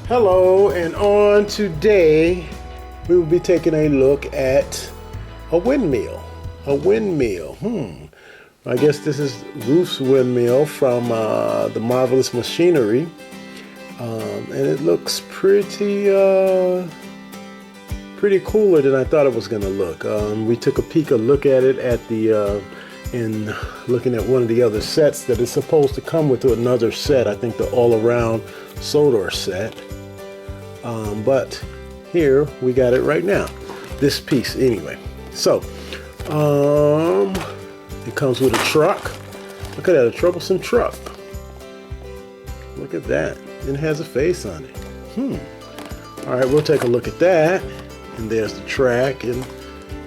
Hello, and on today we will be taking a look at a windmill. A windmill. I guess this is Ruth's windmill from the Marvelous Machinery, and it looks pretty cooler than I thought it was going to look. We took a look at it at the in looking at one of the other sets that is supposed to come with another set. I think the all-around Sodor set. But here we got it right now. This piece anyway. So it comes with a truck. Look at that, a troublesome truck. Look at that. It has a face on it. Alright, we'll take a look at that. And there's the track and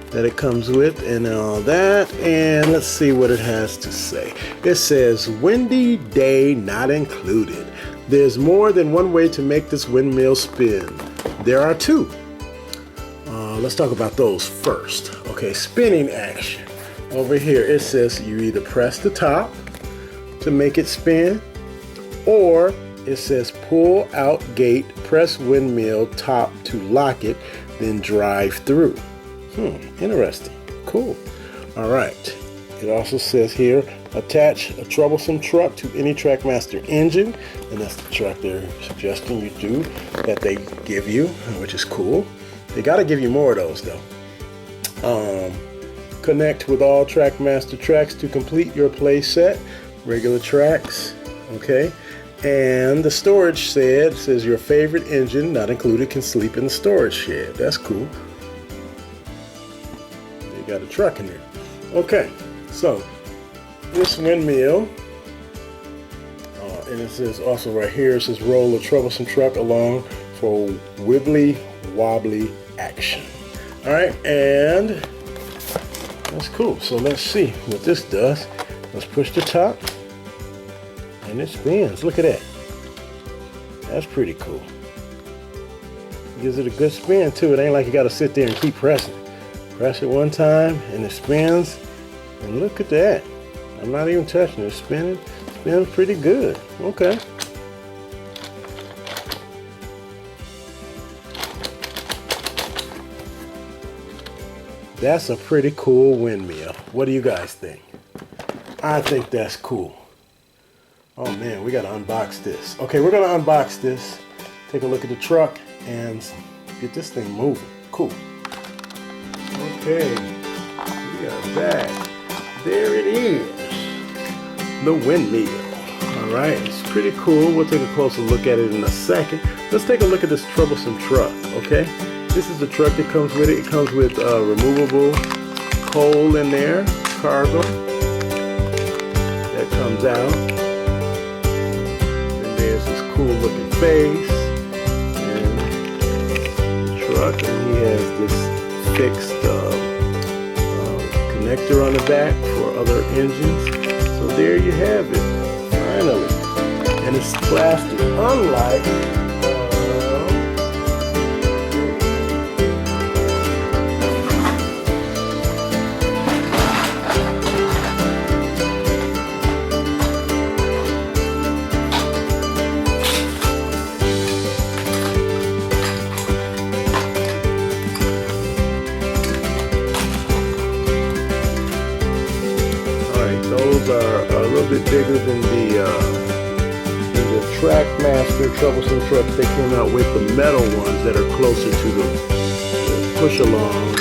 that it comes with and all that. And let's see what it has to say. It says, windy day not included. There's more than one way to make this windmill spin. There are two. Let's talk about those first. Okay, spinning action. Over here it says you either press the top to make it spin, or it says pull out gate, press windmill top to lock it, then drive through. Interesting. Cool. All right. It also says here, attach a troublesome truck to any Trackmaster engine, and that's the truck they're suggesting you do, that they give you, which is cool. They got to give you more of those though. Connect with all Trackmaster tracks to complete your play set. Regular tracks, okay. And the storage shed says your favorite engine, not included, can sleep in the storage shed. That's cool. You got a truck in there. Okay, so this windmill, and it says also right here, it says roll a troublesome truck along for wibbly wobbly action. All right, and that's cool. So let's see what this does. Let's push the top, and it spins. Look at that. That's pretty cool. Gives it a good spin too. It ain't like you got to sit there and keep pressing. Press it one time, and it spins. And look at that. I'm not even touching it. It's spinning. Spins pretty good. Okay. That's a pretty cool windmill. What do you guys think? I think that's cool. Oh man, we gotta unbox this. Okay, we're gonna unbox this, take a look at the truck, and get this thing moving. Cool. Okay, we got that. There it is. The windmill. Alright, it's pretty cool. We'll take a closer look at it in a second. Let's take a look at this troublesome truck, okay? This is the truck that comes with it. It comes with removable coal in there, cargo. That comes out. And there's this cool looking face. And the truck, and he has this fixed connector on the back for other engines. So there you have it, finally. And it's plastic, unlike are a little bit bigger than the Trackmaster troublesome trucks they came out with, the metal ones that are closer to the push-along,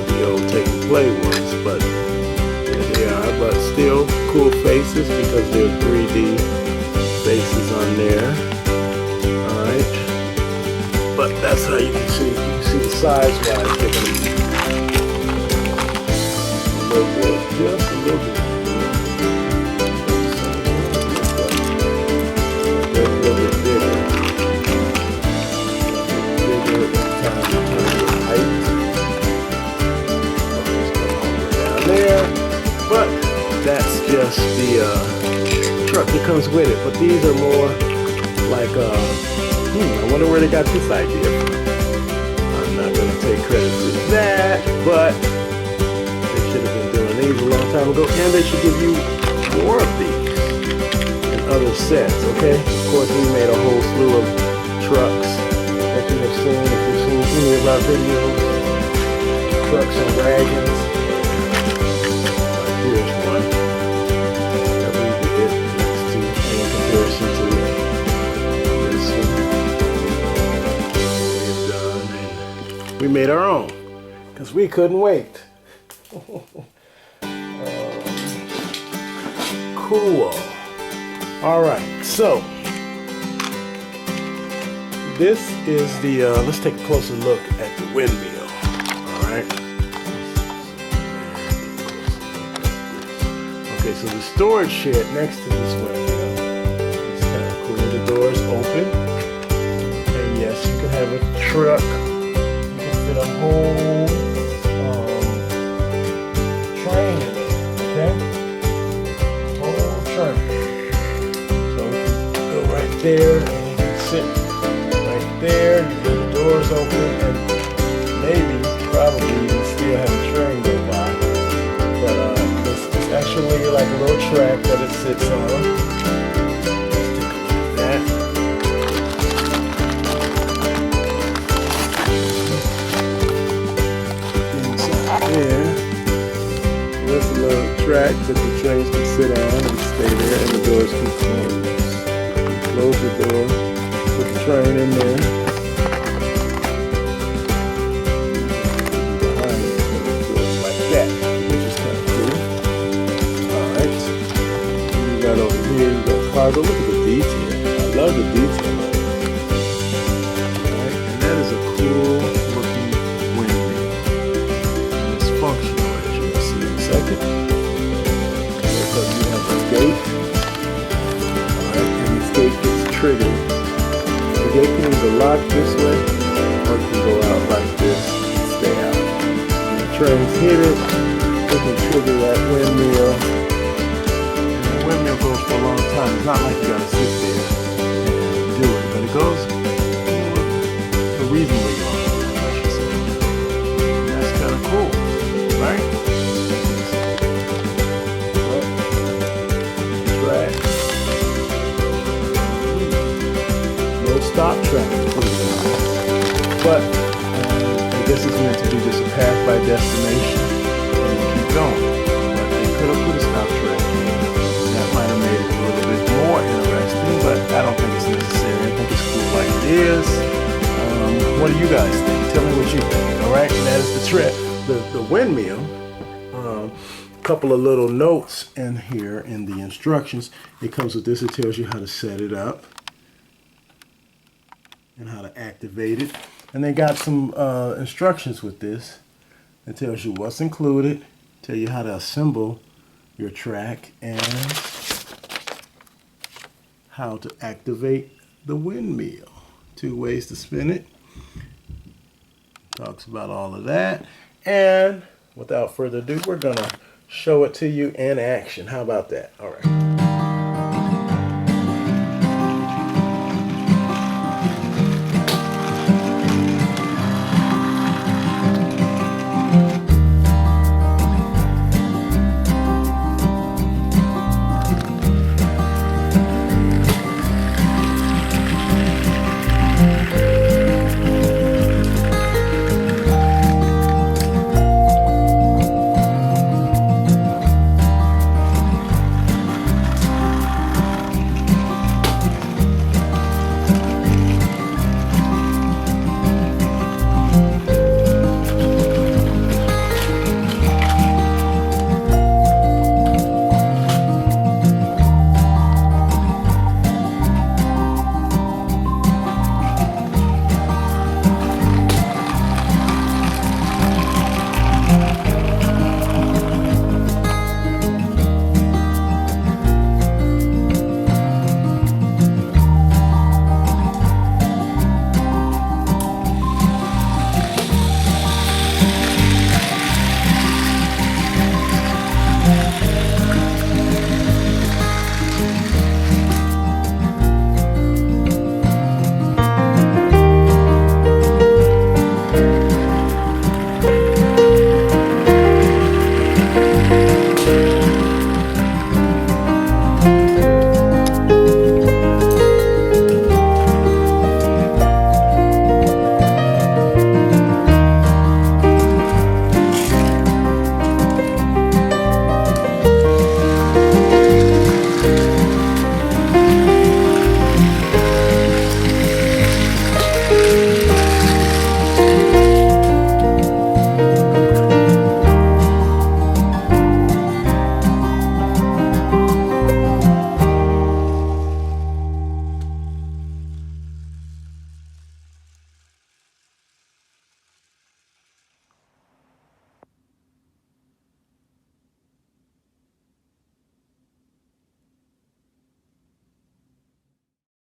the old take-and-play ones. But there they are, but still cool faces because they're 3D faces on there. Alright, but that's how you can see. You can see the size-wise difference. A little bit, just a little bit. But that's just the truck that comes with it. But these are more like I wonder where they got this idea from. I'm not gonna take credit for that, but they should have been doing these a long time ago, and they should give you more of these and other sets. Okay, of course we made a whole slew of trucks that you have seen if you've seen any of our videos. Trucks and wagons. Here's one that we did next to in comparison to this one we've done. And we made our own because we couldn't wait. Cool. Alright, so this is the, let's take a closer look at the windmill. Alright. Okay, so the storage shed next to this windmill is kind of cool. The doors open. And yes, you can have a truck. You can fit a whole train in it. Okay? Whole train. So you can go right there and you can sit right there. You get the doors open and maybe, probably, you can still have a train go by. But it's actually like a little track that it sits on. Let's take a look at that. Inside there, there's a little track that the trains can sit on and stay there, and the doors can close. You close the door, put the train in there. Here you got cargo. Look at the detail. I love the detail. Alright, and that is a cool looking windmill. And it's functional, as you will see in a second. So you have a gate. Alright, and this gate gets triggered. The gate can either lock this way or it can go out like this and stay out. When the trains hit it, it can trigger that windmill. Windmill goes for a long time. It's not like you gotta sit there and do it, but it goes for reasonably long, I should say. And that's kind of cool, right? Track. No stop track, but I guess it's meant to be just a path by destination and keep going. But they could have put a stop track. Might have made it a little bit more interesting, but I don't think it's necessary. I think it's cool like it is. What do you guys think? Tell me what you think. Alright, and that is the trip. The windmill. A couple of little notes in here in the instructions. It comes with this. It tells you how to set it up and how to activate it. And they got some instructions with this. It tells you what's included, tell you how to assemble your track, and how to activate the windmill. 2 ways to spin it. Talks about all of that. And without further ado, we're gonna show it to you in action. How about that? All right.